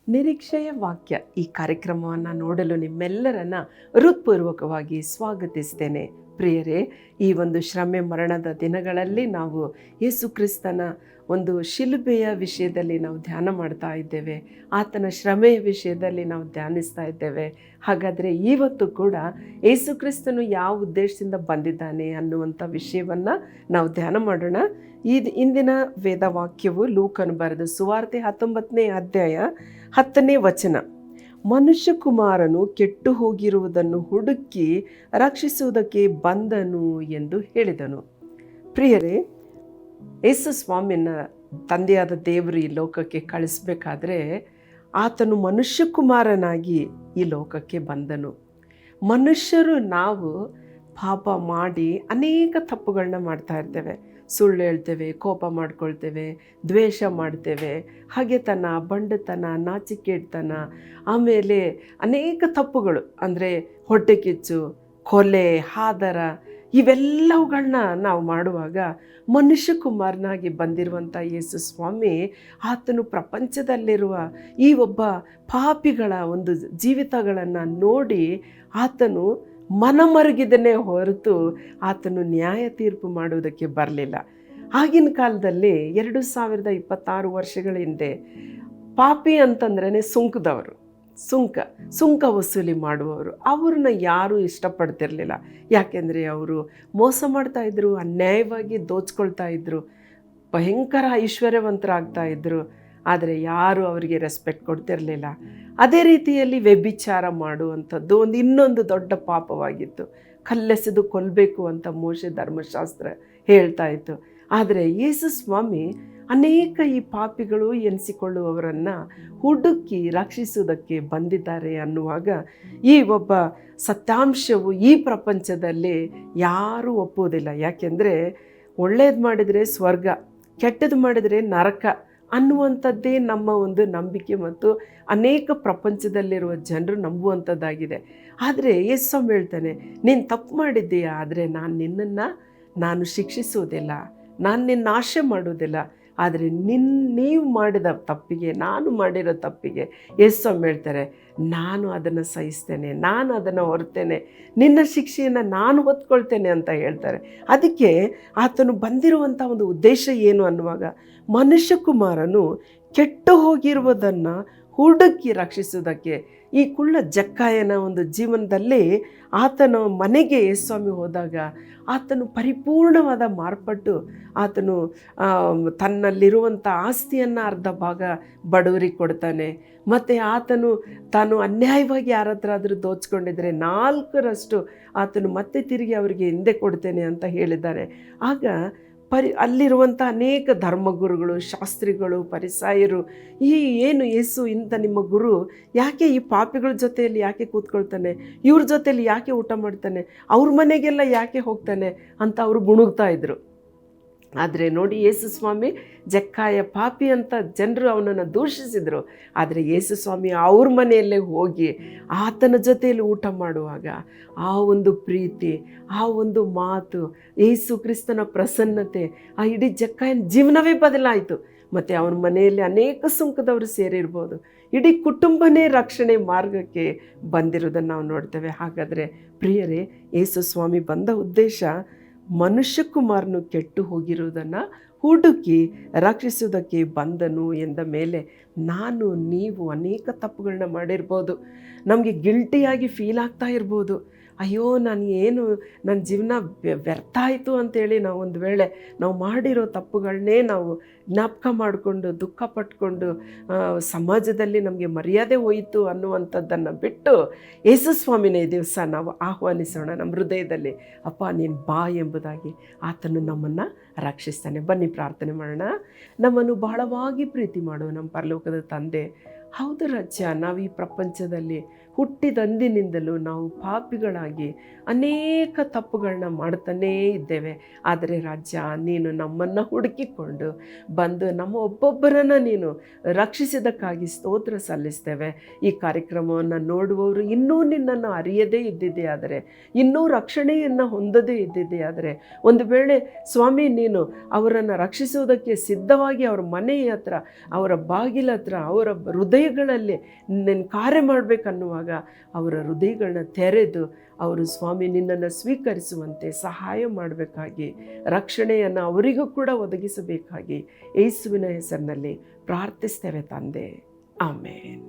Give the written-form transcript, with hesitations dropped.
ನಿರೀಕ್ಷೆಯ ವಾಕ್ಯ ಈ ಕಾರ್ಯಕ್ರಮವನ್ನು ನೋಡಲು ನಿಮ್ಮೆಲ್ಲರನ್ನ ಹೃತ್ಪೂರ್ವಕವಾಗಿ ಸ್ವಾಗತಿಸ್ತೇನೆ. ಪ್ರಿಯರೇ, ಈ ಒಂದು ಶ್ರಮೆ ಮರಣದ ದಿನಗಳಲ್ಲಿ ನಾವು ಯೇಸು ಕ್ರಿಸ್ತನ ಒಂದು ಶಿಲುಬೆಯ ವಿಷಯದಲ್ಲಿ ನಾವು ಧ್ಯಾನ ಮಾಡ್ತಾ ಇದ್ದೇವೆ. ಆತನ ಶ್ರಮೆಯ ವಿಷಯದಲ್ಲಿ ನಾವು ಧ್ಯಾನಿಸ್ತಾ ಇದ್ದೇವೆ. ಹಾಗಾದರೆ ಇವತ್ತು ಕೂಡ ಯೇಸು ಕ್ರಿಸ್ತನು ಯಾವ ಉದ್ದೇಶದಿಂದ ಬಂದಿದ್ದಾನೆ ಅನ್ನುವಂಥ ವಿಷಯವನ್ನು ನಾವು ಧ್ಯಾನ ಮಾಡೋಣ. ಇಂದಿನ ವೇದವಾಕ್ಯವು ಲೂಕನು ಬರೆದ ಸುವಾರ್ತೆ 19ನೇ ಅಧ್ಯಾಯ 10ನೇ ವಚನ. ಮನುಷ್ಯಕುಮಾರನು ಕೆಟ್ಟು ಹೋಗಿರುವುದನ್ನು ಹುಡುಕಿ ರಕ್ಷಿಸುವುದಕ್ಕೆ ಬಂದನು ಎಂದು ಹೇಳಿದನು. ಪ್ರಿಯರೇ, ಯೇಸು ಸ್ವಾಮಿನ ತಂದೆಯಾದ ದೇವರು ಈ ಲೋಕಕ್ಕೆ ಕಳಿಸ್ಬೇಕಾದ್ರೆ ಆತನು ಮನುಷ್ಯಕುಮಾರನಾಗಿ ಈ ಲೋಕಕ್ಕೆ ಬಂದನು. ಮನುಷ್ಯರು ನಾವು ಪಾಪ ಮಾಡಿ ಅನೇಕ ತಪ್ಪುಗಳನ್ನ ಮಾಡ್ತಾ ಇರ್ತೇವೆ. ಸುಳ್ಳು ಹೇಳ್ತೇವೆ, ಕೋಪ ಮಾಡ್ಕೊಳ್ತೇವೆ, ದ್ವೇಷ ಮಾಡ್ತೇವೆ, ಹಾಗೆತನ, ಬಂಡತನ, ನಾಚಿಕೆಡ್ತನ, ಆಮೇಲೆ ಅನೇಕ ತಪ್ಪುಗಳು ಅಂದರೆ ಹೊಟ್ಟೆ ಕಿಚ್ಚು, ಕೊಲೆ, ಹಾದರ, ಇವೆಲ್ಲವುಗಳನ್ನ ನಾವು ಮಾಡುವಾಗ ಮನುಷ್ಯಕುಮಾರನಾಗಿ ಬಂದಿರುವಂಥ ಯೇಸು ಸ್ವಾಮಿ ಆತನು ಪ್ರಪಂಚದಲ್ಲಿರುವ ಈ ಒಬ್ಬ ಪಾಪಿಗಳ ಒಂದು ಜೀವಿತಗಳನ್ನು ನೋಡಿ ಆತನು ಮನಮರುಗಿದನೇ ಹೊರತು ಆತನು ನ್ಯಾಯ ತೀರ್ಪು ಮಾಡುವುದಕ್ಕೆ ಬರಲಿಲ್ಲ. ಆಗಿನ ಕಾಲದಲ್ಲಿ 2026 ವರ್ಷಗಳ ಹಿಂದೆ ಪಾಪಿ ಅಂತಂದ್ರೇ ಸುಂಕದವರು, ಸುಂಕ ವಸೂಲಿ ಮಾಡುವವರು, ಅವ್ರನ್ನ ಯಾರೂ ಇಷ್ಟಪಡ್ತಿರ್ಲಿಲ್ಲ. ಯಾಕೆಂದರೆ ಅವರು ಮೋಸ ಮಾಡ್ತಾಯಿದ್ರು, ಅನ್ಯಾಯವಾಗಿ ದೋಚ್ಕೊಳ್ತಾ ಇದ್ದರು, ಭಯಂಕರ ಐಶ್ವರ್ಯವಂತರಾಗ್ತಾ ಇದ್ದರು. ಆದರೆ ಯಾರೂ ಅವರಿಗೆ ರೆಸ್ಪೆಕ್ಟ್ ಕೊಡ್ತಿರಲಿಲ್ಲ. ಅದೇ ರೀತಿಯಲ್ಲಿ ವ್ಯಭಿಚಾರ ಮಾಡುವಂಥದ್ದು ಇನ್ನೊಂದು ದೊಡ್ಡ ಪಾಪವಾಗಿತ್ತು. ಕಲ್ಲೆಸೆದು ಕೊಲ್ಲಬೇಕು ಅಂತ ಮೋಶೆ ಧರ್ಮಶಾಸ್ತ್ರ ಹೇಳ್ತಾ ಇತ್ತು. ಆದರೆ ಯೇಸು ಸ್ವಾಮಿ ಅನೇಕ ಈ ಪಾಪಿಗಳು ಎನಿಸಿಕೊಳ್ಳುವವರನ್ನು ಹುಡುಕಿ ರಕ್ಷಿಸುವುದಕ್ಕೆ ಬಂದಿದ್ದಾರೆ ಅನ್ನುವಾಗ ಈ ಒಬ್ಬ ಸತ್ಯಾಂಶವು ಈ ಪ್ರಪಂಚದಲ್ಲಿ ಯಾರೂ ಒಪ್ಪುವುದಿಲ್ಲ. ಯಾಕೆಂದರೆ ಒಳ್ಳೇದು ಮಾಡಿದರೆ ಸ್ವರ್ಗ, ಕೆಟ್ಟದ್ದು ಮಾಡಿದರೆ ನರಕ ಅನ್ನುವಂಥದ್ದೇ ನಮ್ಮ ಒಂದು ನಂಬಿಕೆ ಮತ್ತು ಅನೇಕ ಪ್ರಪಂಚದಲ್ಲಿರುವ ಜನರು ನಂಬುವಂಥದ್ದಾಗಿದೆ. ಆದರೆ ಯೇಸು ಹೇಳ್ತಾನೆ, ನೀನು ತಪ್ಪು ಮಾಡಿದ್ದೀಯಾ, ಆದರೆ ನಾನು ಶಿಕ್ಷಿಸುವುದಿಲ್ಲ, ನಾನು ನಿನ್ನ ನಾಶ ಮಾಡುವುದಿಲ್ಲ. ಆದರೆ ನೀವು ಮಾಡಿದ ತಪ್ಪಿಗೆ, ನಾನು ಮಾಡಿರೋ ತಪ್ಪಿಗೆ ಯೇಸು ಹೇಳ್ತಾರೆ, ನಾನು ಅದನ್ನು ಸಹಿಸ್ತೇನೆ, ನಾನು ಅದನ್ನು ಹೊರ್ತೇನೆ, ನಿನ್ನ ಶಿಕ್ಷೆಯನ್ನು ನಾನು ಹೊತ್ಕೊಳ್ತೇನೆ ಅಂತ ಹೇಳ್ತಾರೆ. ಅದಕ್ಕೆ ಆತನು ಬಂದಿರುವಂಥ ಒಂದು ಉದ್ದೇಶ ಏನು ಅನ್ನುವಾಗ, ಮನುಷ್ಯಕುಮಾರನು ಕೆಟ್ಟು ಹೋಗಿರುವುದನ್ನು ಹುಡುಕಿ ರಕ್ಷಿಸುವುದಕ್ಕೆ. ಈ ಕುಳ್ಳ ಜಕ್ಕಾಯನ ಒಂದು ಜೀವನದಲ್ಲಿ ಆತನ ಮನೆಗೆ ಯೇಸುಸ್ವಾಮಿ ಹೋದಾಗ ಆತನು ಪರಿಪೂರ್ಣವಾದ ಮಾರ್ಪಟ್ಟು ಆತನು ತನ್ನಲ್ಲಿರುವಂಥ ಆಸ್ತಿಯನ್ನು ಅರ್ಧ ಭಾಗ ಬಡವರಿಗೆ ಕೊಡ್ತಾನೆ. ಮತ್ತು ಆತನು ತಾನು ಅನ್ಯಾಯವಾಗಿ ಯಾರ ಹತ್ರ ಆದರೂ ದೋಚ್ಕೊಂಡಿದ್ರೆ 4ರಷ್ಟು ಆತನು ಮತ್ತೆ ತಿರುಗಿ ಅವರಿಗೆ ಹಿಂದೆ ಕೊಡ್ತೇನೆ ಅಂತ ಹೇಳಿದ್ದಾನೆ. ಆಗ ಅಲ್ಲಿರುವಂಥ ಅನೇಕ ಧರ್ಮಗುರುಗಳು, ಶಾಸ್ತ್ರಿಗಳು, ಫರಿಸಾಯರು, ಏನು ಯೇಸು ಇಂಥ ನಿಮ್ಮ ಗುರು ಯಾಕೆ ಈ ಪಾಪಿಗಳ ಜೊತೆಯಲ್ಲಿ ಯಾಕೆ ಕೂತ್ಕೊಳ್ತಾನೆ, ಇವ್ರ ಜೊತೆಯಲ್ಲಿ ಯಾಕೆ ಊಟ ಮಾಡ್ತಾನೆ, ಅವ್ರ ಮನೆಗೆಲ್ಲ ಯಾಕೆ ಹೋಗ್ತಾನೆ ಅಂತ ಅವರು ಗುಣುಗ್ತಾ ಇದ್ರು. ಆದರೆ ನೋಡಿ, ಯೇಸು ಸ್ವಾಮಿ ಜಕ್ಕಾಯ ಪಾಪಿ ಅಂತ ಜನರು ಅವನನ್ನು ದೂಷಿಸಿದರು. ಆದರೆ ಯೇಸು ಸ್ವಾಮಿ ಅವ್ರ ಮನೆಯಲ್ಲೇ ಹೋಗಿ ಆತನ ಜೊತೆಯಲ್ಲಿ ಊಟ ಮಾಡುವಾಗ ಆ ಒಂದು ಪ್ರೀತಿ, ಆ ಒಂದು ಮಾತು, ಯೇಸು ಕ್ರಿಸ್ತನ ಪ್ರಸನ್ನತೆ, ಆ ಇಡೀ ಜಕ್ಕಾಯನ ಜೀವನವೇ ಬದಲಾಯಿತು. ಮತ್ತು ಅವನ ಮನೆಯಲ್ಲಿ ಅನೇಕ ಸುಂಕದವರು ಸೇರಿರ್ಬೋದು. ಇಡೀ ಕುಟುಂಬನೇ ರಕ್ಷಣೆ ಮಾರ್ಗಕ್ಕೆ ಬಂದಿರೋದನ್ನು ನಾವು ನೋಡ್ತೇವೆ. ಹಾಗಾದರೆ ಪ್ರಿಯರೇ, ಯೇಸು ಸ್ವಾಮಿ ಬಂದ ಉದ್ದೇಶ ಮನುಷ್ಯಕುಮಾರನು ಕೆಟ್ಟು ಹೋಗಿರುವುದನ್ನು ಹುಡುಕಿ ರಕ್ಷಿಸುವುದಕ್ಕೆ ಬಂದನು ಎಂದ ಮೇಲೆ ನೀವು ಅನೇಕ ತಪ್ಪುಗಳನ್ನ ಮಾಡಿರ್ಬೋದು. ನಮಗೆ ಗಿಲ್ಟಿಯಾಗಿ ಫೀಲ್ ಆಗ್ತಾ ಇರ್ಬೋದು. ಅಯ್ಯೋ, ನನ್ನ ಜೀವನ ವ್ಯರ್ಥ ಆಯಿತು ಅಂತೇಳಿ ನಾವು ಒಂದು ವೇಳೆ ನಾವು ಮಾಡಿರೋ ತಪ್ಪುಗಳನ್ನೇ ನಾವು ಜ್ಞಾಪಕ ಮಾಡಿಕೊಂಡು ದುಃಖ ಪಟ್ಕೊಂಡು ಸಮಾಜದಲ್ಲಿ ನಮಗೆ ಮರ್ಯಾದೆ ಹೋಯಿತು ಅನ್ನುವಂಥದ್ದನ್ನು ಬಿಟ್ಟು ಯೇಸು ಸ್ವಾಮಿನೇ ಈ ದಿವಸ ನಾವು ಆಹ್ವಾನಿಸೋಣ ನಮ್ಮ ಹೃದಯದಲ್ಲಿ. ಅಪ್ಪ, ನೀನು ಬಾ ಎಂಬುದಾಗಿ ಆತನು ನಮ್ಮನ್ನು ರಕ್ಷಿಸ್ತಾನೆ. ಬನ್ನಿ ಪ್ರಾರ್ಥನೆ ಮಾಡೋಣ. ನಮ್ಮನ್ನು ಬಹಳವಾಗಿ ಪ್ರೀತಿ ಮಾಡುವ ನಮ್ಮ ಪರಲೋಕದ ತಂದೆ, ಹೌದು ರಾಜ್ಯ, ನಾವು ಈ ಪ್ರಪಂಚದಲ್ಲಿ ಹುಟ್ಟಿದಂದಿನಿಂದಲೂ ನಾವು ಪಾಪಿಗಳಾಗಿ ಅನೇಕ ತಪ್ಪುಗಳನ್ನ ಮಾಡ್ತಾನೇ ಇದ್ದೇವೆ. ಆದರೆ ರಾಜ್ಯ, ನೀನು ನಮ್ಮನ್ನು ಹುಡುಕಿಕೊಂಡು ಬಂದು ನಮ್ಮ ಒಬ್ಬೊಬ್ಬರನ್ನು ನೀನು ರಕ್ಷಿಸಿದ್ದಕ್ಕಾಗಿ ಸ್ತೋತ್ರ ಸಲ್ಲಿಸ್ತೇವೆ. ಈ ಕಾರ್ಯಕ್ರಮವನ್ನು ನೋಡುವವರು ಇನ್ನೂ ನಿನ್ನನ್ನು ಅರಿಯದೇ ಇದ್ದಿದ್ದೇ ಆದರೆ, ಇನ್ನೂ ರಕ್ಷಣೆಯನ್ನು ಹೊಂದದೇ ಇದ್ದಿದ್ದೇ ಆದರೆ, ಒಂದು ವೇಳೆ ಸ್ವಾಮಿ ನೀನು ಅವರನ್ನು ರಕ್ಷಿಸುವುದಕ್ಕೆ ಸಿದ್ಧವಾಗಿ ಅವರ ಮನೆಯ ಹತ್ರ, ಅವರ ಬಾಗಿಲ ಹತ್ರ, ಅವರ ಹೃದಯಗಳಲ್ಲಿ ನಿನ್ನ ಕಾರ್ಯ ಮಾಡಬೇಕನ್ನುವಾಗ ಅವರ ಹೃದಯಗಳನ್ನ ತೆರೆದು ಅವರು ಸ್ವಾಮಿ ನಿನ್ನನ್ನು ಸ್ವೀಕರಿಸುವಂತೆ ಸಹಾಯ ಮಾಡಬೇಕಾಗಿ, ರಕ್ಷಣೆಯನ್ನು ಅವರಿಗೂ ಕೂಡ ಒದಗಿಸಬೇಕಾಗಿ ಯೇಸುವಿನ ಹೆಸರಿನಲ್ಲಿ ಪ್ರಾರ್ಥಿಸ್ತೇವೆ ತಂದೆ. ಆಮೇನ್.